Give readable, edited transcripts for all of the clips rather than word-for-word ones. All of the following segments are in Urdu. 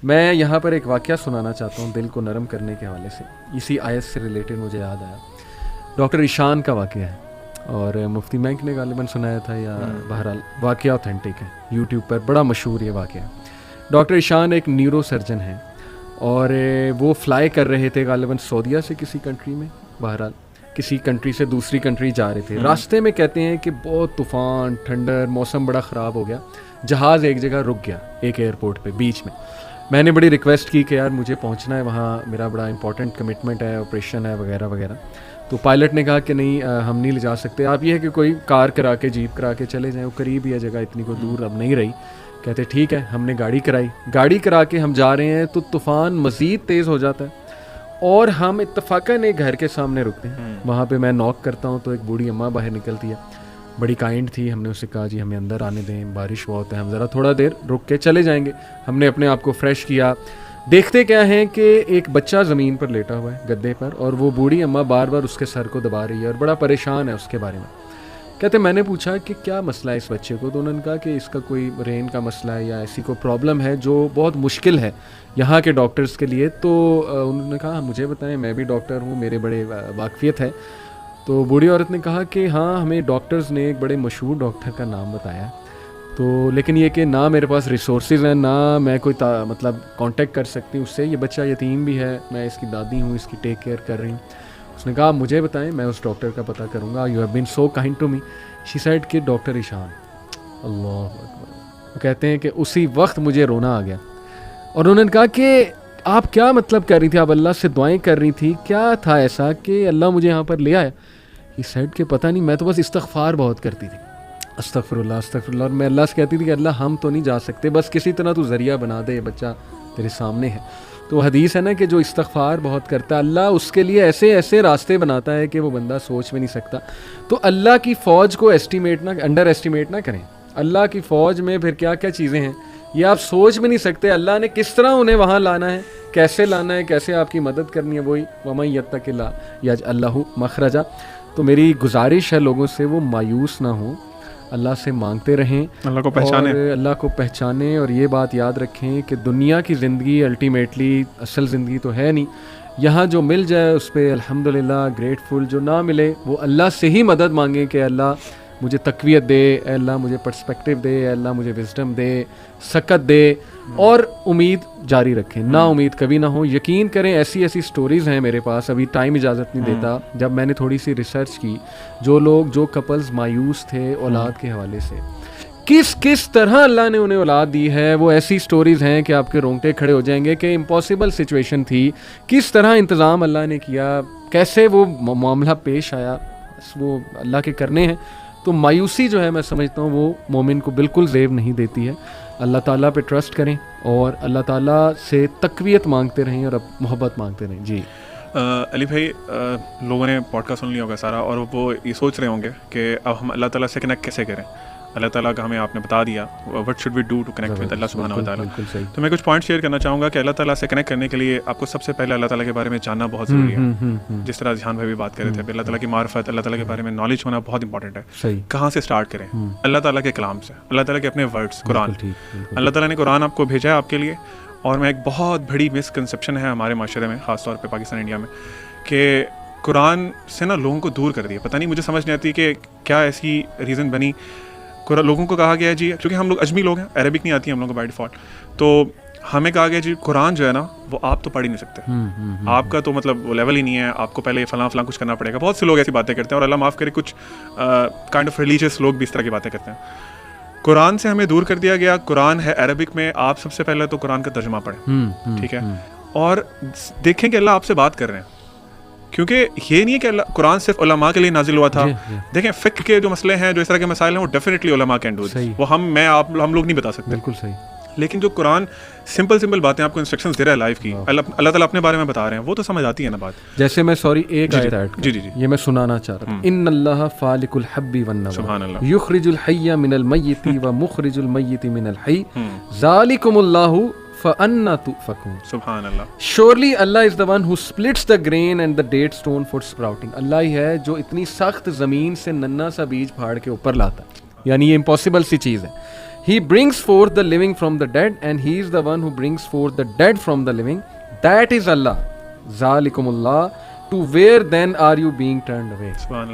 میں یہاں پر ایک واقعہ سنانا چاہتا ہوں دل کو نرم کرنے کے حوالے سے. اسی آیت سے ریلیٹڈ مجھے یاد آیا. ڈاکٹر ایشان کا واقعہ ہے اور مفتی مینک نے غالباً سنایا تھا, یا بہرحال واقعہ اوتھینٹک ہے, یوٹیوب پر بڑا مشہور یہ واقعہ ہے. ڈاکٹر ایشان ایک نیورو سرجن ہیں اور وہ فلائی کر رہے تھے غالباً سعودیہ سے کسی کنٹری میں, بہرحال کسی کنٹری سے دوسری کنٹری جا رہے تھے. راستے میں کہتے ہیں کہ بہت طوفان, ٹھنڈر, موسم بڑا خراب ہو گیا, جہاز ایک جگہ رک گیا ایک ایئرپورٹ پہ بیچ میں. میں نے بڑی ریکویسٹ کی کہ یار مجھے پہنچنا ہے وہاں, میرا بڑا امپورٹنٹ کمٹمنٹ ہے, آپریشن ہے وغیرہ وغیرہ. تو پائلٹ نے کہا کہ نہیں ہم نہیں لے جا سکتے, آپ یہ ہے کہ کوئی کار کرا کے, جیپ کرا کے چلے جائیں, وہ قریب ہی ہے جگہ, اتنی کوئی دور اب نہیں رہی. کہتے ٹھیک ہے. ہم نے گاڑی کرائی, گاڑی کرا کے ہم جا رہے ہیں تو طوفان مزید تیز ہو جاتا ہے اور ہم اتفاقاً ایک گھر کے سامنے رکتے ہیں. وہاں پہ میں نوک کرتا ہوں تو ایک بوڑھی اماں باہر نکلتی ہے, بڑی کائنڈ تھی. ہم نے اسے کہا جی ہمیں اندر آنے دیں, بارش بہت ہے, ہم ذرا تھوڑا دیر رک کے چلے جائیں گے. ہم نے اپنے آپ کو فریش کیا. دیکھتے کیا ہیں کہ ایک بچہ زمین پر لیٹا ہوا ہے گدے پر, اور وہ بوڑھی اماں بار بار اس کے سر کو دبا رہی ہے اور بڑا پریشان ہے اس کے بارے میں. کہتے میں نے پوچھا کہ کیا مسئلہ ہے اس بچے کو, تو انہوں نے کہا کہ اس کا کوئی برین کا مسئلہ ہے یا ایسی کوئی پرابلم ہے جو بہت مشکل ہے یہاں کے ڈاکٹرز کے لیے. تو انہوں نے کہا مجھے بتائیں, میں بھی ڈاکٹر ہوں, میرے بڑے واقفیت ہے. تو بوڑھی عورت نے کہا کہ ہاں ہمیں ڈاکٹرز نے ایک بڑے مشہور ڈاکٹر کا نام بتایا, تو لیکن یہ کہ نہ میرے پاس ریسورسز ہیں, نہ میں کوئی مطلب کانٹیکٹ کر سکتی ہوں اس سے. یہ بچہ یتیم بھی ہے, میں اس کی دادی ہوں, اس کی ٹیک کیئر کر رہی ہوں. اس نے کہا مجھے بتائیں, میں اس ڈاکٹر کا پتہ کروں گا. You have been so kind to me. She said کہ ڈاکٹر ایشان. اللہ اکبر. وہ کہتے ہیں کہ اسی وقت مجھے رونا آ گیا, اور انہوں نے کہا کہ آپ کیا مطلب کر رہی تھی, آپ اللہ سے دعائیں کر رہی تھی, کیا تھا ایسا کہ اللہ مجھے یہاں پر لے آیا؟ ہی سیڈ کہ پتہ نہیں, میں تو بس استغفار بہت کرتی تھی, استغفر اللہ استغفر اللہ, اور میں اللہ سے کہتی تھی کہ اللہ ہم تو نہیں جا سکتے, بس کسی طرح تو ذریعہ بنا دے, یہ بچہ تیرے سامنے ہے. تو حدیث ہے نا کہ جو استغفار بہت کرتا ہے اللہ اس کے لیے ایسے ایسے راستے بناتا ہے کہ وہ بندہ سوچ میں نہیں سکتا. تو اللہ کی فوج کو انڈر ایسٹیمیٹ نہ کریں. اللہ کی فوج میں پھر کیا کیا چیزیں ہیں یہ آپ سوچ میں نہیں سکتے. اللہ نے کس طرح انہیں وہاں لانا ہے, کیسے لانا ہے, کیسے آپ کی مدد کرنی ہے. وہی وَمَن يَتَّقِ اللَّهَ يَجْعَل لَهُ مَخْرَجًا. تو میری گزارش ہے لوگوں سے وہ مایوس نہ ہوں, اللہ سے مانگتے رہیں, اللہ کو پہچانیں, اور اللہ کو پہچانیں. اور یہ بات یاد رکھیں کہ دنیا کی زندگی الٹیمیٹلی اصل زندگی تو ہے نہیں. یہاں جو مل جائے اس پہ الحمدللہ گریٹفل, جو نہ ملے وہ اللہ سے ہی مدد مانگیں کہ اللہ مجھے تقویت دے, اے اللہ مجھے پرسپیکٹیو دے, اے اللہ مجھے وزڈم دے, سکت دے, اور امید جاری رکھیں, نا امید کبھی نہ ہو. یقین کریں ایسی ایسی سٹوریز ہیں میرے پاس, ابھی ٹائم اجازت نہیں دیتا. جب میں نے تھوڑی سی ریسرچ کی, جو کپلز مایوس تھے اولاد کے حوالے سے, کس طرح اللہ نے انہیں اولاد دی ہے, وہ ایسی سٹوریز ہیں کہ آپ کے رونگٹے کھڑے ہو جائیں گے کہ امپاسبل سچویشن تھی, کس طرح انتظام اللہ نے کیا, کیسے وہ معاملہ پیش آیا, وہ اللہ کے کرنے ہیں. تو مایوسی جو ہے میں سمجھتا ہوں وہ مومن کو بالکل زیب نہیں دیتی ہے. اللہ تعالیٰ پہ ٹرسٹ کریں اور اللہ تعالیٰ سے تقویت مانگتے رہیں اور محبت مانگتے رہیں. جی علی بھائی, لوگوں نے پوڈ کاسٹ سن لیا ہوگا سارا, اور وہ یہ سوچ رہے ہوں گے کہ اب ہم اللہ تعالیٰ سے کنیکٹ کیسے کریں. اللہ تعالیٰ کا ہمیں آپ نے بتا دیا what should we do to connect with اللہ سبحانہ و تعالیٰ. تو میں کچھ پوائنٹ شیئر کرنا چاہوں گا کہ اللہ تعالیٰ سے کنیکٹ کرنے کے لیے آپ کو سب سے پہلے اللہ تعالیٰ کے بارے میں جاننا بہت ضروری ہے. جس طرح ذہان بھائی بھی بات کر رہے تھے, اللہ تعالیٰ کی معرفت, اللہ تعالیٰ کے بارے میں نالج ہونا بہت امپورٹنٹ ہے. کہاں سے اسٹارٹ کریں؟ اللہ تعالیٰ کے کلام سے, اللہ تعالیٰ کے اپنے ورڈس, قرآن. اللہ تعالیٰ نے قرآن آپ کو بھیجا ہے آپ کے لیے. اور میں ایک بہت بڑی مسکنسیپشن ہے ہمارے معاشرے میں, خاص طور پہ پاکستان انڈیا میں, کہ قرآن سے نا لوگوں کو دور کر دیا. پتہ نہیں, مجھے سمجھ نہیں آتی کہ کیا ایسی ریزن بنی. لوگوں کو کہا گیا ہے جی, کیونکہ ہم لوگ اجمی لوگ ہیں, عربک نہیں آتی ہے ہم لوگوں کو بائی ڈیفالٹ, تو ہمیں کہا گیا جی قرآن جو ہے نا وہ آپ تو پڑھ ہی نہیں سکتے, آپ کا تو مطلب وہ لیول ہی نہیں ہے, آپ کو پہلے فلاں کچھ کرنا پڑے گا. بہت سے لوگ ایسی باتیں کرتے ہیں, اور اللہ معاف کرے کچھ کائنڈ آف ریلیجیس لوگ بھی اس طرح کی باتیں کرتے ہیں. قرآن سے ہمیں دور کر دیا گیا. قرآن ہے عربک میں, آپ سب سے پہلے تو قرآن کا ترجمہ پڑھیں, ٹھیک ہے, اور دیکھیں کہ اللہ آپ سے بات کر رہے ہیں. کیونکہ یہ نہیں ہے کہ اللہ قرآن صرف علماء کے لیے نازل ہوا تھا. دیکھیں فقہ کے جو مسئلے ہیں, جو اس طرح کے مسائل ہیں, وہ ڈیفینیٹلی علماء کین ڈو دس, وہ ہم لوگ نہیں بتا سکتے. بالکل صحیح. لیکن جو قرآن سمپل باتیں آپ کو انسٹرکشنز دے رہا ہے لائف کی, اللہ تعالیٰ اپنے بارے میں بتا رہے ہیں, وہ تو سمجھ آتی ہے نا بات. جیسے میں ایک آیت ایڈ جی یہ میں سنانا چاہ رہا ہوں. ان اللہ فالق الحب والنوى, سبحان اللہ, یخرج الحی من المیت ومخرج المیت من الحی, ذالکم اللہ فَأَنَّا تُؤْفَكُونَ. سبحان اللہ. Surely Allah is the one who splits the grain and the date stone for sprouting. اللہ ہی ہے جو اتنی سخت زمین سے ننا سا بیج پھاڑ کے اوپر لاتا ہے. یعنی یہ امپاسبل سی چیز ہے He brings forth the living from the dead, and he is the one who brings forth the dead from the living. That is Allah. Zalikumullah. To where then are you being turned away?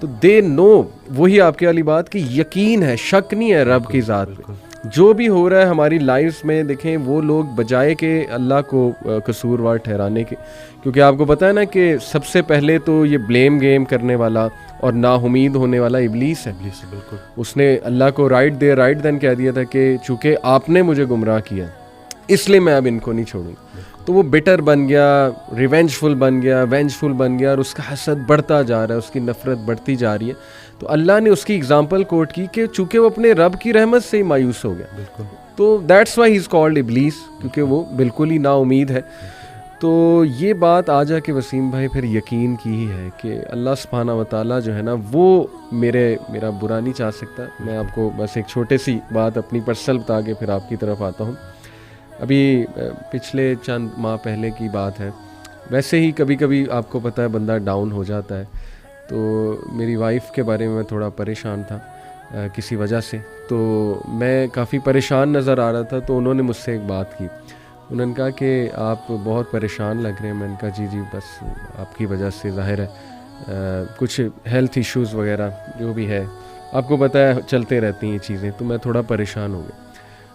تو دے نو, وہی آپ کی والی بات کہ یقین ہے, شک نہیں ہے رب کی ذات پہ. جو بھی ہو رہا ہے ہماری لائفز میں, دیکھیں وہ لوگ بجائے کہ اللہ کو قصوروار ٹھہرانے کے, کیونکہ آپ کو پتہ ہے نا کہ سب سے پہلے تو یہ بلیم گیم کرنے والا اور نا امید ہونے والا ابلیس ہے. بالکل. اس نے اللہ کو رائٹ دین کہہ دیا تھا کہ چونکہ آپ نے مجھے گمراہ کیا اس لیے میں اب ان کو نہیں چھوڑوں. تو وہ بٹر بن گیا, ریونجفل بن گیا, اور اس کا حسد بڑھتا جا رہا ہے, اس کی نفرت بڑھتی جا رہی ہے. تو اللہ نے اس کی اگزامپل کوٹ کی کہ چونکہ وہ اپنے رب کی رحمت سے ہی مایوس ہو گیا. بالکل. تو that's why he is called ابلیس, کیونکہ وہ بالکل ہی نا امید ہے. تو یہ بات آ جا کے وسیم بھائی پھر یقین کی ہی ہے کہ اللہ سبحانہ و تعالیٰ جو ہے نا وہ میرا برا نہیں چاہ سکتا. میں آپ کو بس ایک چھوٹے سی بات اپنی پرسنل بتا کے پھر آپ کی طرف آتا ہوں. ابھی پچھلے چند ماہ پہلے کی بات ہے, ویسے ہی کبھی کبھی آپ کو پتہ ہے بندہ ڈاؤن ہو جاتا ہے. تو میری وائف کے بارے میں تھوڑا پریشان تھا کسی وجہ سے, تو میں کافی پریشان نظر آ رہا تھا. تو انہوں نے مجھ سے ایک بات کی, انہوں نے کہا کہ آپ بہت پریشان لگ رہے ہیں. میں نے کہا جی بس آپ کی وجہ سے ظاہر ہے کچھ ہیلتھ ایشوز وغیرہ جو بھی ہے, آپ کو پتہ ہے چلتے رہتی ہیں یہ چیزیں, تو میں تھوڑا پریشان ہو گیا.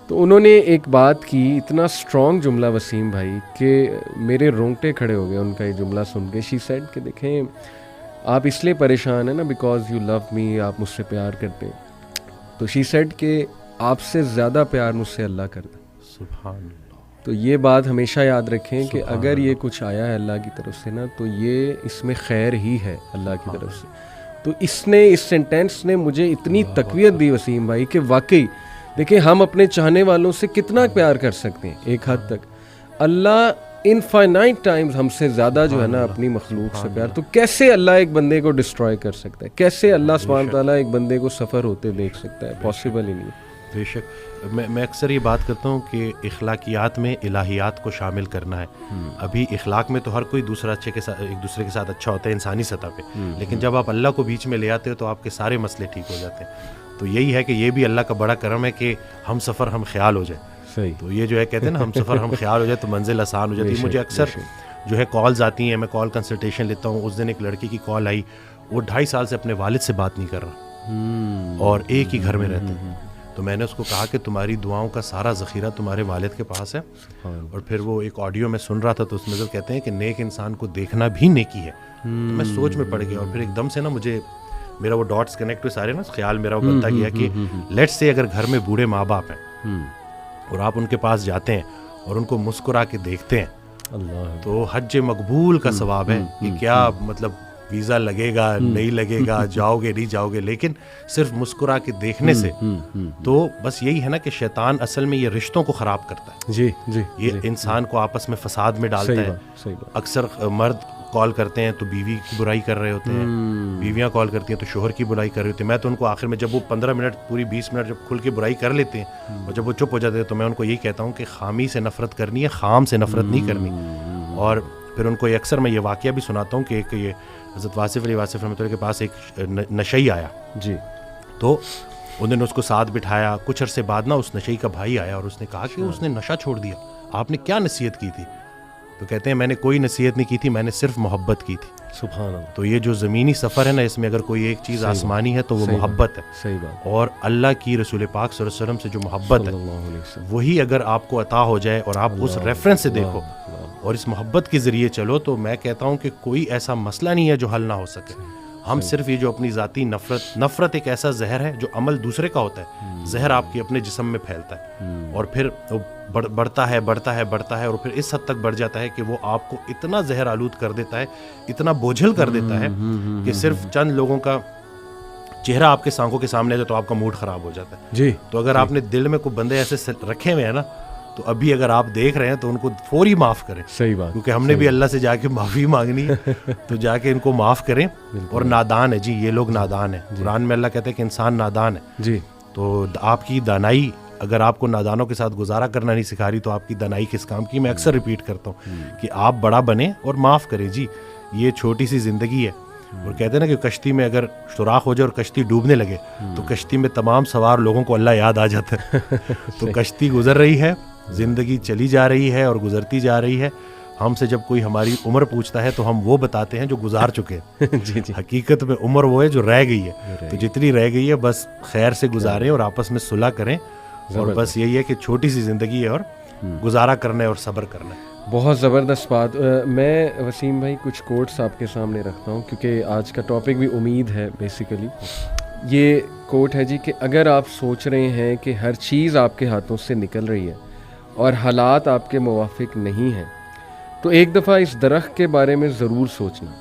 تو انہوں نے ایک بات کی, اتنا اسٹرانگ جملہ وسیم بھائی کہ میرے رونگٹے کھڑے ہو گئے ان کا یہ جملہ سن کے. شی سیڈ کہ دیکھیں آپ اس لیے پریشان ہیں نا بیکاز یو لو می, آپ مجھ سے پیار کرتے ہیں. تو شی سیڈ کہ آپ سے زیادہ پیار مجھ سے اللہ کرتا. سبحان اللہ. تو یہ بات ہمیشہ یاد رکھیں کہ اگر یہ کچھ آیا ہے اللہ کی طرف سے نا, تو یہ اس میں خیر ہی ہے اللہ کی طرف سے. تو اس سینٹینس نے مجھے اتنی تقویت دی وسیم بھائی کہ واقعی دیکھیں ہم اپنے چاہنے والوں سے کتنا پیار کر سکتے ہیں ایک حد تک, اللہ انفائنائٹ ٹائمز ہم سے زیادہ جو ہے نا اپنی مخلوق سے پیار. تو کیسے اللہ ایک بندے کو ڈسٹروائے کر سکتا ہے, کیسے اللہ سبحانہ تعالیٰ ایک بندے کو سفر ہوتے دیکھ سکتا ہے, پاسبل ہی نہیں. بے شک. میں اکثر یہ بات کرتا ہوں کہ اخلاقیات میں الہیات کو شامل کرنا ہے. ابھی اخلاق میں تو ہر کوئی دوسرا ایک دوسرے کے ساتھ اچھا ہوتا ہے انسانی سطح پہ, لیکن جب آپ اللہ کو بیچ میں لے آتے ہو تو آپ کے سارے مسئلے ٹھیک ہو جاتے ہیں. تو یہی ہے کہ یہ بھی اللہ کا بڑا کرم ہے کہ ہم سفر ہم خیال ہو جائے. صحیح. تو یہ جو ہے کہتے ہیں نا ہم سفر ہم خیال ہو جائے تو منزل آسان ہو جاتی ہے. مجھے اکثر جو ہے کالز آتی ہیں, میں کال کنسلٹیشن لیتا ہوں. اس دن ایک لڑکی کی کال آئی, وہ 2.5 سال سے اپنے والد سے بات نہیں کر رہا اور ایک ہی گھر میں رہتے ہیں. تو میں نے اس کو کہا کہ تمہاری دعاؤں کا سارا ذخیرہ تمہارے والد کے پاس ہے. اور پھر وہ ایک آڈیو میں سن رہا تھا تو اس میں کہتے ہیں کہ نیک انسان کو دیکھنا بھی نیکی ہے. تو میں سوچ میں پڑ گیا اور پھر ایک دم سے نا مجھے میرا وہ ڈاٹس کنیکٹ ہوئے سارے نا, خیال میرا وہ بنتا گیا کہ لیٹس سے اگر گھر میں بوڑھے ماں باپ ہیں اور آپ ان کے پاس جاتے ہیں اور ان کو مسکرا کے دیکھتے ہیں, تو حج مقبول کا ثواب ہے. کہ کیا مطلب ویزا لگے گا نہیں لگے گا, جاؤ گے نہیں جاؤ گے, لیکن صرف مسکرا کے دیکھنے سے. تو بس یہی ہے نا کہ شیطان اصل میں یہ رشتوں کو خراب کرتا ہے. جی جی. یہ انسان کو آپس میں فساد میں ڈالتا ہے. اکثر مرد کال کرتے ہیں تو بیوی کی برائی کر رہے ہوتے ہیں, بیویاں کال کرتی ہیں تو شوہر کی برائی کر رہے ہوتے ہیں. میں تو ان کو آخر میں جب وہ 15 منٹ پوری 20 منٹ جب کھل کے برائی کر لیتے ہیں اور جب وہ چپ ہو جاتے ہیں تو میں ان کو یہی کہتا ہوں کہ خامی سے نفرت کرنی ہے, خام سے نفرت نہیں کرنی. اور پھر ان کو اکثر میں یہ واقعہ بھی سناتا ہوں کہ ایک یہ حضرت واصف علی واصف رحمۃ اللہ کے پاس ایک نشئی آیا. جی. تو انہوں نے اس کو ساتھ بٹھایا. کچھ عرصے بعد نا اس نشئی کا بھائی آیا اور اس نے کہا کہ اس نے نشہ چھوڑ دیا, آپ نے کیا نصیحت کی تھی؟ تو کہتے ہیں میں نے کوئی نصیحت نہیں کی تھی, میں نے صرف محبت کی تھی. سبحان اللہ. تو یہ جو زمینی سفر ہے نا, اس میں اگر کوئی ایک چیز آسمانی ہے تو وہ محبت ہے. صحیح بات. اور اللہ کی رسول پاک صلی اللہ علیہ وسلم سے جو محبت ہے وہی اگر آپ کو عطا ہو جائے اور آپ اس ریفرنس سے دیکھو اور اس محبت کے ذریعے چلو, تو میں کہتا ہوں کہ کوئی ایسا مسئلہ نہیں ہے جو حل نہ ہو سکے. ہم صرف یہ جو اپنی ذاتی نفرت ایک ایسا زہر ہے جو عمل دوسرے کا ہوتا ہے, زہر آپ کے اپنے جسم میں پھیلتا ہے اور پھر بڑھتا ہے اور پھر اس حد تک بڑھ جاتا ہے کہ وہ آپ کو اتنا زہر آلود کر دیتا ہے, اتنا بوجھل کر دیتا ہے کہ صرف چند لوگوں کا چہرہ آپ کے آنکھوں کے سامنے ہے تو آپ کا موڈ خراب ہو جاتا ہے. جی. تو اگر آپ نے دل میں کوئی بندے ایسے رکھے ہوئے ہیں نا, تو ابھی اگر آپ دیکھ رہے ہیں تو ان کو فوری معاف کریں. صحیح بات. کیونکہ ہم نے بھی اللہ سے جا کے معافی مانگنی ہے, تو جا کے ان کو معاف کریں. اور نادان ہے جی, یہ لوگ نادان ہیں. قرآن میں اللہ کہتا ہے کہ انسان نادان ہے. جی. تو آپ کی دانائی اگر آپ کو نادانوں کے ساتھ گزارا کرنا نہیں سکھا رہی تو آپ کی دانائی کس کام کی. میں اکثر ریپیٹ کرتا ہوں کہ آپ بڑا بنیں اور معاف کریں. جی یہ چھوٹی سی زندگی ہے. اور کہتے ہیں نا کہ کشتی میں اگر سوراخ ہو جائے اور کشتی ڈوبنے لگے تو کشتی میں تمام سوار لوگوں کو اللہ یاد آ جاتا ہے. تو کشتی گزر رہی ہے, زندگی چلی جا رہی ہے اور گزرتی جا رہی ہے. ہم سے جب کوئی ہماری عمر پوچھتا ہے تو ہم وہ بتاتے ہیں جو گزار چکے ہیں. جی جی. حقیقت میں عمر وہ ہے جو رہ گئی ہے. تو جتنی رہ گئی ہے بس خیر سے گزاریں اور آپس میں صلح کریں, اور بس یہی ہے کہ چھوٹی سی زندگی ہے اور گزارا کرنا ہے اور صبر کرنا ہے. بہت زبردست بات. میں وسیم بھائی کچھ کوٹس آپ کے سامنے رکھتا ہوں کیونکہ آج کا ٹاپک بھی امید ہے بیسیکلی. یہ کوٹ ہے جی کہ اگر آپ سوچ رہے ہیں کہ ہر چیز آپ کے ہاتھوں سے نکل رہی ہے اور حالات آپ کے موافق نہیں ہیں, تو ایک دفعہ اس درخت کے بارے میں ضرور سوچنا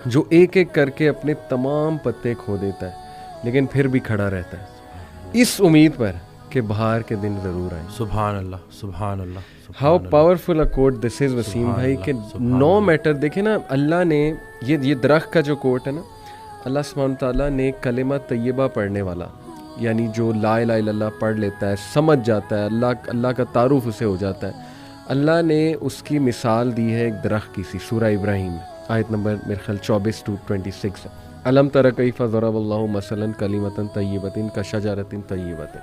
جو ایک ایک کر کے اپنے تمام پتے کھو دیتا ہے لیکن پھر بھی کھڑا رہتا ہے, اس امید پر کہ بہار کے دن ضرور آئیں. سبحان اللہ, سبحان اللہ. ہاؤ پاورفل اے کوٹ دس از وسیم بھائی کہ نو میٹر. دیکھیں نا, اللہ نے یہ درخت کا جو کوٹ ہے نا, اللہ سبحانہ تعالیٰ نے کلمہ طیبہ پڑھنے والا, یعنی جو لا الہ الا اللہ پڑھ لیتا ہے, سمجھ جاتا ہے, اللہ کا تعارف اسے ہو جاتا ہے, اللہ نے اس کی مثال دی ہے ایک درخت کی سی. سورہ ابراہیم میں آیت نمبر میرے خیال 24-26 ہے. الم تر کیف ضرب اللہ مثلا کلمۃ طیبۃ کشجرۃ طیبۃ.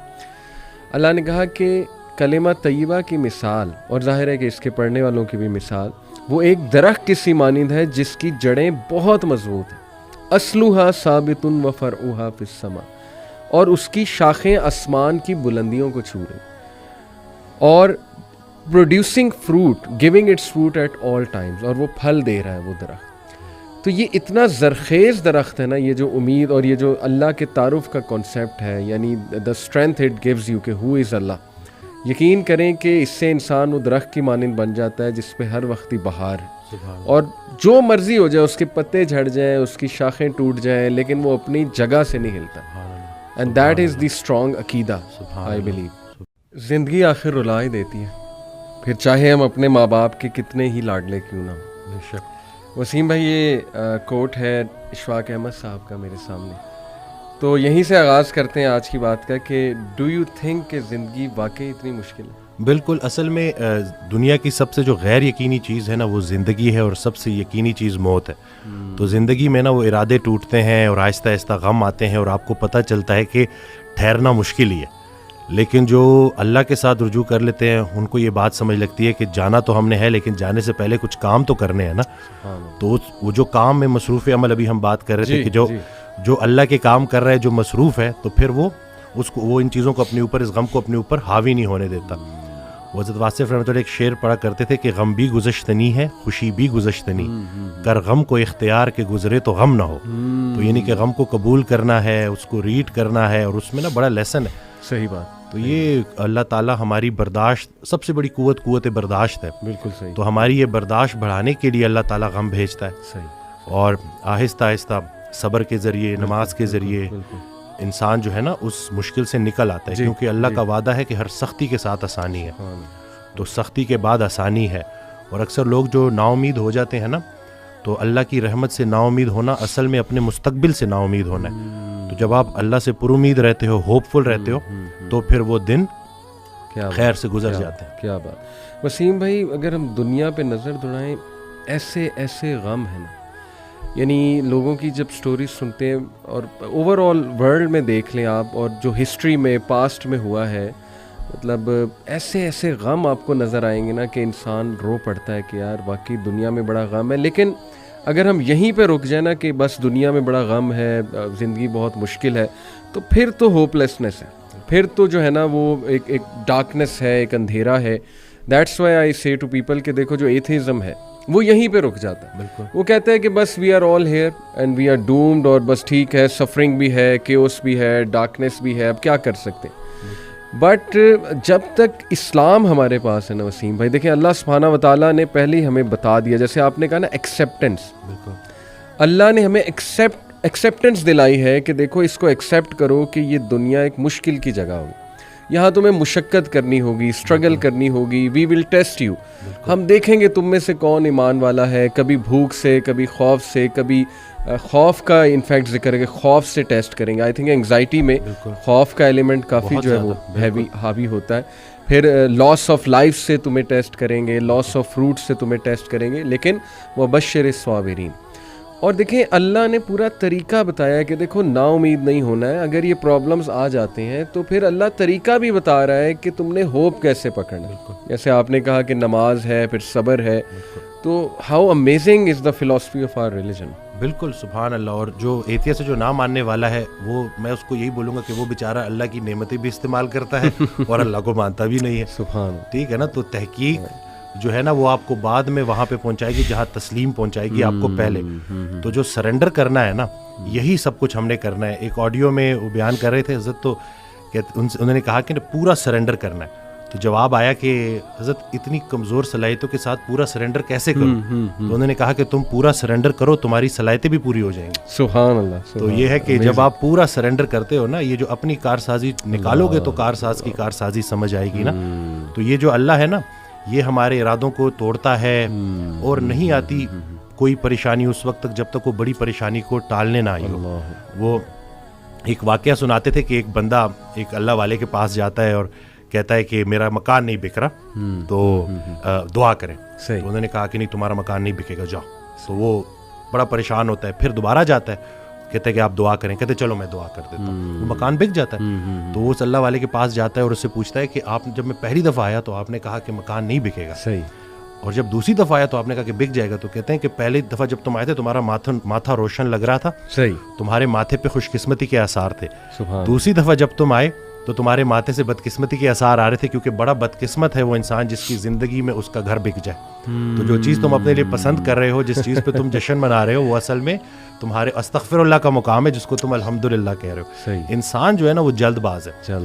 اللہ نے کہا کہ کلمہ طیبہ کی مثال, اور ظاہر ہے کہ اس کے پڑھنے والوں کی بھی مثال, وہ ایک درخت کی سی مانند ہے جس کی جڑیں بہت مضبوط ہیں. اصلھا ثابت و فرعھا فی السماء, اور اس کی شاخیں آسمان کی بلندیوں کو چھو رہی, اور producing fruit, giving its fruit at all times, اور وہ پھل دے رہا ہے وہ درخت. تو یہ اتنا زرخیز درخت ہے نا, یہ جو امید اور یہ جو اللہ کے تعارف کا کانسیپٹ ہے, یعنی the strength it gives you کہ ہو از اللہ. یقین کریں کہ اس سے انسان وہ درخت کی مانند بن جاتا ہے جس پہ ہر وقت بہار ہے, اور جو مرضی ہو جائے, اس کے پتے جھڑ جائیں, اس کی شاخیں ٹوٹ جائیں, لیکن وہ اپنی جگہ سے نہیں ہلتا. And that is the strong عقیدہ آئی بلیو. زندگی آخر رلا ہی دیتی ہے, پھر چاہے ہم اپنے ماں باپ کے کتنے ہی لاڈلے کیوں نہ ہوں. بے شک. وسیم بھائی یہ کوٹ ہے اشفاق احمد صاحب کا میرے سامنے, تو یہیں سے آغاز کرتے ہیں آج کی بات کا کہ ڈو یو تھنک کہ زندگی واقعی اتنی مشکل ہے؟ بالکل. اصل میں دنیا کی سب سے جو غیر یقینی چیز ہے نا وہ زندگی ہے, اور سب سے یقینی چیز موت ہے. تو زندگی میں نا وہ ارادے ٹوٹتے ہیں اور آہستہ آہستہ غم آتے ہیں, اور آپ کو پتہ چلتا ہے کہ ٹھہرنا مشکل ہی ہے. لیکن جو اللہ کے ساتھ رجوع کر لیتے ہیں ان کو یہ بات سمجھ لگتی ہے کہ جانا تو ہم نے ہے, لیکن جانے سے پہلے کچھ کام تو کرنے ہیں نا. تو وہ جو کام میں مصروف عمل, ابھی ہم بات کر رہے تھے کہ جو اللہ کے کام کر رہا ہے, جو مصروف ہے, تو پھر وہ ان چیزوں کو اپنے اوپر, اس غم کو اپنے اوپر حاوی نہیں ہونے دیتا. حضرت واصف رحمۃ اللہ ایک شعر پڑھا کرتے تھے کہ غم بھی گزشتنی ہے, خوشی بھی گزشتنی, کر غم کو اختیار کے گزرے تو غم نہ ہو. تو یعنی کہ غم کو قبول کرنا ہے, اس کو ریڈ کرنا ہے, اور اس میں نا بڑا لیسن ہے. صحیح بات. تو یہ اللہ تعالیٰ ہماری برداشت, سب سے بڑی قوت برداشت ہے. بالکل صحیح. تو ہماری یہ برداشت بڑھانے کے لیے اللہ تعالیٰ غم بھیجتا ہے. صحیح. اور آہستہ آہستہ صبر کے ذریعے, نماز کے ذریعے انسان جو ہے نا اس مشکل سے نکل آتا ہے, کیونکہ اللہ کا وعدہ ہے کہ ہر سختی کے ساتھ آسانی ہے. تو سختی کے بعد آسانی ہے. اور اکثر لوگ جو نا امید ہو جاتے ہیں نا, تو اللہ کی رحمت سے نا امید ہونا اصل میں اپنے مستقبل سے نا امید ہونا ہے. تو جب آپ اللہ سے پر امید رہتے ہو, ہوپ فل رہتے ہو, تو پھر وہ دن خیر سے گزر جاتے ہیں. کیا بات. وسیم بھائی اگر ہم دنیا پہ نظر دوڑائیں, ایسے ایسے غم ہیں نا, یعنی لوگوں کی جب سٹوریز سنتے ہیں, اور اوور آل ورلڈ میں دیکھ لیں آپ, اور جو ہسٹری میں پاسٹ میں ہوا ہے, مطلب ایسے ایسے غم آپ کو نظر آئیں گے نا کہ انسان رو پڑتا ہے کہ یار واقعی دنیا میں بڑا غم ہے. لیکن اگر ہم یہیں پہ رک جائیں نا کہ بس دنیا میں بڑا غم ہے, زندگی بہت مشکل ہے, تو پھر تو ہوپ لیسنس ہے, پھر تو جو ہے نا وہ ایک ڈارکنس ہے, ایک اندھیرا ہے. دیٹس وائی آئی سے ٹو پیپل کہ دیکھو جو ایتھیزم ہے وہ یہیں پہ رک جاتا ہے. بالکل. وہ کہتے ہیں کہ بس we are all here and we are doomed, اور بس ٹھیک ہے, سفرنگ بھی ہے, کیوس بھی ہے, ڈارکنیس بھی ہے, اب کیا کر سکتے ہیں. بٹ جب تک اسلام ہمارے پاس ہے نا وسیم بھائی, دیکھیں اللہ سبحانہ و تعالیٰ نے پہلے ہی ہمیں بتا دیا, جیسے آپ نے کہا نا ایکسیپٹنس. بالکل. اللہ نے ہمیں ایکسیپٹنس دلائی ہے کہ دیکھو اس کو ایکسیپٹ کرو کہ یہ دنیا ایک مشکل کی جگہ ہوگی, یہاں تمہیں مشقت کرنی ہوگی, اسٹرگل کرنی ہوگی, وی ول ٹیسٹ یو. ہم دیکھیں گے تم میں سے کون ایمان والا ہے, کبھی بھوک سے, کبھی خوف سے, کبھی خوف کا انفیکٹ ذکر ہے کہ خوف سے ٹیسٹ کریں گے. آئی تھنک انگزائٹی میں خوف کا ایلیمنٹ کافی جو ہے وہ ہیوی حاوی ہوتا ہے. پھر لاس آف لائف سے تمہیں ٹیسٹ کریں گے, لاس آف فروٹ سے تمہیں ٹیسٹ کریں گے, لیکن وبشر الصابرین. اور دیکھیں اللہ نے پورا طریقہ بتایا ہے کہ دیکھو نا امید نہیں ہونا ہے. اگر یہ پرابلمز آ جاتے ہیں تو پھر اللہ طریقہ بھی بتا رہا ہے کہ تم نے ہوپ کیسے پکڑنا ہے. جیسے آپ نے کہا کہ نماز ہے, پھر صبر ہے, تو how amazing is the philosophy of our religion. بالکل سبحان اللہ. اور جو ایتھیسٹ سے جو نہ ماننے والا ہے وہ میں اس کو یہی بولوں گا کہ وہ بیچارہ اللہ کی نعمتیں بھی استعمال کرتا ہے اور اللہ کو مانتا بھی نہیں ہے. سبحان. ٹھیک ہے نا. تو تحقیق جو ہے نا وہ آپ کو بعد میں وہاں پہ پہنچائے گی جہاں تسلیم پہنچائے گی آپ کو پہلے. تو جو سرنڈر کرنا ہے نا یہی سب کچھ ہم نے کرنا ہے. ایک آڈیو میں وہ بیان کر رہے تھے حضرت, تو انہوں نے کہا کہ پورا سرنڈر کرنا ہے. تو جواب آیا کہ حضرت اتنی کمزور صلاحیتوں کے ساتھ پورا سرنڈر کیسے کروں؟ تو انہوں نے کہا کہ تم پورا سرنڈر کرو, تمہاری صلاحیتیں بھی پوری ہو جائیں گی. سبحان اللہ. تو یہ ہے کہ جب آپ پورا سرنڈر کرتے ہو نا, یہ جو اپنی کارسازی نکالو گے تو کارساز کی کارسازی سمجھ آئے گی نا. تو یہ جو اللہ ہے نا یہ ہمارے ارادوں کو توڑتا ہے اور نہیں آتی کوئی پریشانی اس وقت تک جب تک وہ بڑی پریشانی کو ٹالنے نہ آئی ہو. وہ ایک واقعہ سناتے تھے کہ ایک بندہ ایک اللہ والے کے پاس جاتا ہے اور کہتا ہے کہ میرا مکان نہیں بک رہا تو دعا کریں. تو انہوں نے کہا کہ نہیں تمہارا مکان نہیں بکے گا, جاؤ. تو وہ بڑا پریشان ہوتا ہے, پھر دوبارہ جاتا ہے, کہتا ہے کہ آپ دعا کریں. کہتے چلو میں دعا کر دیتا ہوں. وہ مکان بک جاتا ہے. تو وہ اللہ والے کے پاس جاتا ہے اور اس سے پوچھتا ہے کہ آپ جب میں پہلی دفعہ آیا تو آپ نے کہا کہ مکان نہیں بکے گا, صحیح, اور جب دوسری دفعہ آیا تو آپ نے کہا کہ بک جائے گا. تو کہتے ہیں کہ پہلی دفعہ جب تم آئے تھے تمہارا ماتھا روشن لگ رہا تھا, صحیح, تمہارے ماتھے پہ خوش قسمتی کے آثار تھے. سبحان. دوسری دفعہ جب تم آئے تو تمہارے ماتھے سے بدقسمتی کے آثار آ رہے تھے, کیونکہ بڑا بدقسمت ہے وہ انسان جس کی زندگی میں اس کا گھر بک جائے. تو جو چیز تم اپنے لیے پسند کر رہے ہو, جس چیز پہ تم جشن منا رہے ہو, وہ اصل میں تمہارے استغفر اللہ کا مقام ہے جس کو تم الحمدللہ کہہ رہے ہو. صحیح. انسان جو ہے نا وہ جلد باز ہے,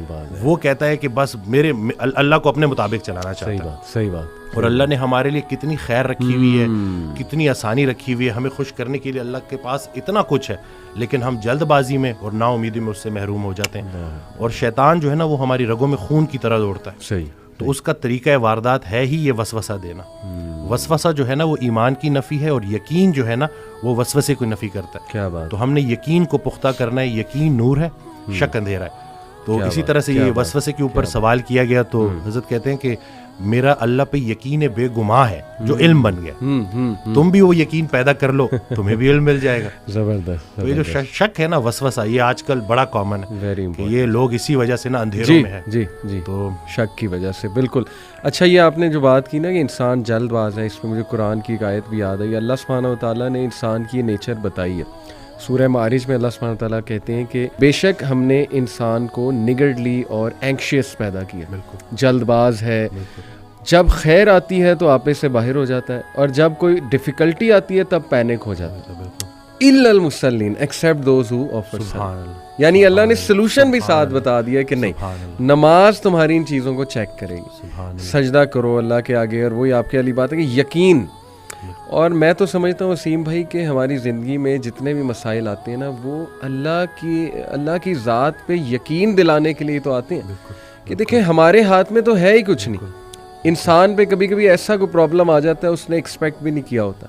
وہ کہتا ہے کہ بس میرے اللہ کو اپنے مطابق چلانا چاہتا ہے. صحیح بات. اور اللہ نے ہمارے لیے کتنی خیر رکھی ہوئی ہے, کتنی آسانی رکھی ہوئی ہے, ہمیں خوش کرنے کے لیے اللہ کے پاس اتنا کچھ ہے, لیکن ہم جلد بازی میں اور نا امیدی میں اس سے محروم ہو جاتے ہیں. اور شیطان جو ہے نا وہ ہماری رگوں میں خون کی طرح دوڑتا ہے. صحیح. تو اس کا طریقہ واردات ہے ہی یہ وسوسہ دینا. وسوسہ جو ہے نا وہ ایمان کی نفی ہے, اور یقین جو ہے نا وہ وسوسے کو نفی کرتا ہے. کیا بات. تو ہم نے یقین کو پختہ کرنا ہے. یقین نور ہے, شک اندھیرا ہے. تو اسی طرح سے یہ وسوسے کے اوپر سوال کیا گیا تو حضرت کہتے ہیں کہ میرا اللہ پہ یقین بے گماں ہے جو علم بن گیا. تم بھی وہ یقین پیدا کر لو, تمہیں بھی علم مل جائے گا. زبردست. تو یہ جو شک ہے نا وسوسہ, یہ آج کل بڑا کامن ہے کہ یہ لوگ اسی وجہ سے نا اندھیروں میں ہے. جی جی. تو شک کی وجہ سے. بالکل. اچھا, یہ آپ نے جو بات کی نا کہ انسان جلد باز ہے, اس میں مجھے قرآن کی ایک آیت بھی یاد آئی. اللہ سبحانہ و تعالیٰ نے انسان کی نیچر بتائی ہے. سورہ معارج میں اللہ سبحانہ وتعالیٰ کہتے ہیں کہ بے شک ہم نے انسان کو نگرڈلی اور اینکشیس پیدا کیا. بالکل. جلد باز ہے. جب خیر آتی ہے تو آپے سے باہر ہو جاتا ہے, اور جب کوئی ڈیفیکلٹی آتی ہے تب پینک ہو جاتا ہے. الا المصلین ایکسیپٹ دوز ہو آفر صلاۃ. یعنی اللہ نے سلوشن بھی ساتھ بتا دیا کہ نہیں, نماز تمہاری ان چیزوں کو چیک کرے گی. سجدہ کرو اللہ کے آگے, اور وہی آپ کی علی بات ہے کہ یقین. اور میں تو سمجھتا ہوں وسیم بھائی کہ ہماری زندگی میں جتنے بھی مسائل آتے ہیں نا وہ اللہ کی ذات پہ یقین دلانے کے لیے تو آتے ہیں کہ دیکھیں ہمارے ہاتھ میں تو ہے ہی کچھ نہیں. انسان پہ کبھی کبھی ایسا کوئی پرابلم آ جاتا ہے اس نے ایکسپیکٹ بھی نہیں کیا ہوتا.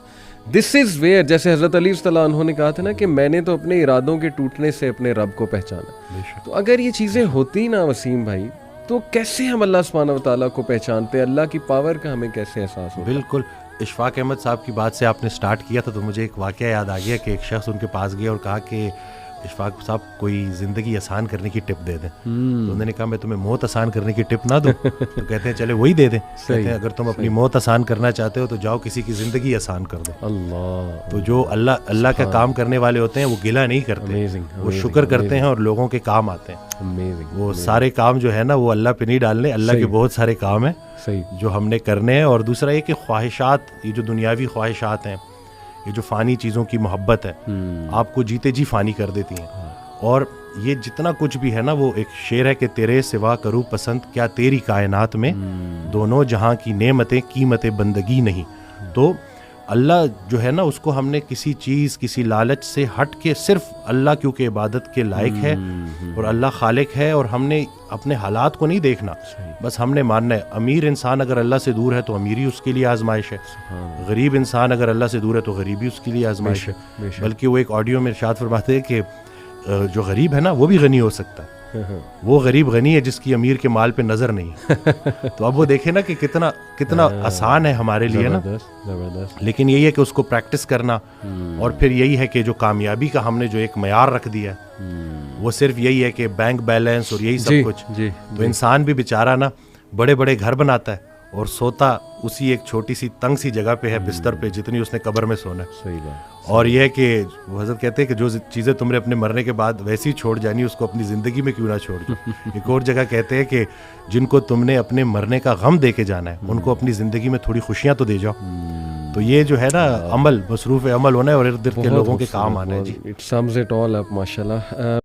دس از ویئر, جیسے حضرت علی رضی اللہ عنہ نے کہا تھا نا کہ میں نے تو اپنے ارادوں کے ٹوٹنے سے اپنے رب کو پہچانا. تو اگر یہ چیزیں ہوتی نا وسیم بھائی تو کیسے ہم اللہ سبحانہ و تعالیٰ کو پہچانتے, اللہ کی پاور کا ہمیں کیسے احساس ہوتا. بالکل. اشفاق احمد صاحب کی بات سے آپ نے سٹارٹ کیا تھا تو مجھے ایک واقعہ یاد آ گیا کہ ایک شخص ان کے پاس گیا اور کہا کہ اشفاق صاحب کوئی زندگی آسان کرنے کی ٹپ دے دیں. تو انہوں نے کہا میں تمہیں موت آسان کرنے کی ٹپ نہ دوں. تو کہتے ہیں چلے وہی دے دیں. کہتے ہیں اگر تم اپنی موت آسان کرنا چاہتے ہو تو جاؤ کسی کی زندگی آسان کر دو. اللہ. تو جو اللہ کا کام کرنے والے ہوتے ہیں وہ گلہ نہیں کرتے, وہ شکر کرتے ہیں اور لوگوں کے کام آتے ہیں. وہ سارے کام جو ہے نا وہ اللہ پہ نہیں ڈالنے, اللہ کے بہت سارے کام ہیں جو ہم نے کرنے ہیں. اور دوسرا یہ کہ خواہشات, یہ جو دنیاوی خواہشات ہیں, یہ جو فانی چیزوں کی محبت ہے آپ کو جیتے جی فانی کر دیتی ہیں. اور یہ جتنا کچھ بھی ہے نا وہ ایک شعر ہے کہ تیرے سوا کروں پسند کیا تیری کائنات میں, دونوں جہاں کی نعمتیں قیمت بندگی نہیں. تو اللہ جو ہے نا اس کو ہم نے کسی چیز کسی لالچ سے ہٹ کے صرف اللہ کیونکہ عبادت کے لائق ہے اور اللہ خالق ہے, اور ہم نے اپنے حالات کو نہیں دیکھنا, بس ہم نے ماننا ہے. امیر انسان اگر اللہ سے دور ہے تو امیری اس کے لیے آزمائش ہے, غریب انسان اگر اللہ سے دور ہے تو غریبی اس کے لیے آزمائش ہے. بلکہ وہ ایک آڈیو میں ارشاد فرماتے ہیں کہ جو غریب ہے نا وہ بھی غنی ہو سکتا ہے. وہ غریب غنی ہے جس کی امیر کے مال پہ نظر نہیں. تو اب وہ دیکھیں نا کہ کتنا آسان ہے ہمارے لیے نا, لیکن یہی ہے کہ اس کو پریکٹس کرنا. اور پھر یہی ہے کہ جو کامیابی کا ہم نے جو ایک معیار رکھ دیا وہ صرف یہی ہے کہ بینک بیلنس اور یہی سب کچھ. تو انسان بھی بیچارہ نا بڑے بڑے گھر بناتا ہے اور سوتا اسی ایک چھوٹی سی تنگ سی جگہ پہ ہے بستر پہ جتنی اس نے قبر میں سونا ہے. صحیح بات. اور یہ ہے کہ وہ حضرت کہتے ہیں کہ جو چیزیں تم نے اپنے مرنے کے بعد ویسی چھوڑ جانی اس کو اپنی زندگی میں کیوں نہ چھوڑ دو. ایک اور جگہ کہتے ہیں کہ جن کو تم نے اپنے مرنے کا غم دے کے جانا ہے ان کو اپنی زندگی میں تھوڑی خوشیاں تو دے جاؤ. تو یہ جو ہے نا عمل مصروف عمل ہونا ہے اور ارد گرد کے لوگوں کے کام آنا ہے. جی اٹ سمز اٹ آل اپ ماشاءاللہ.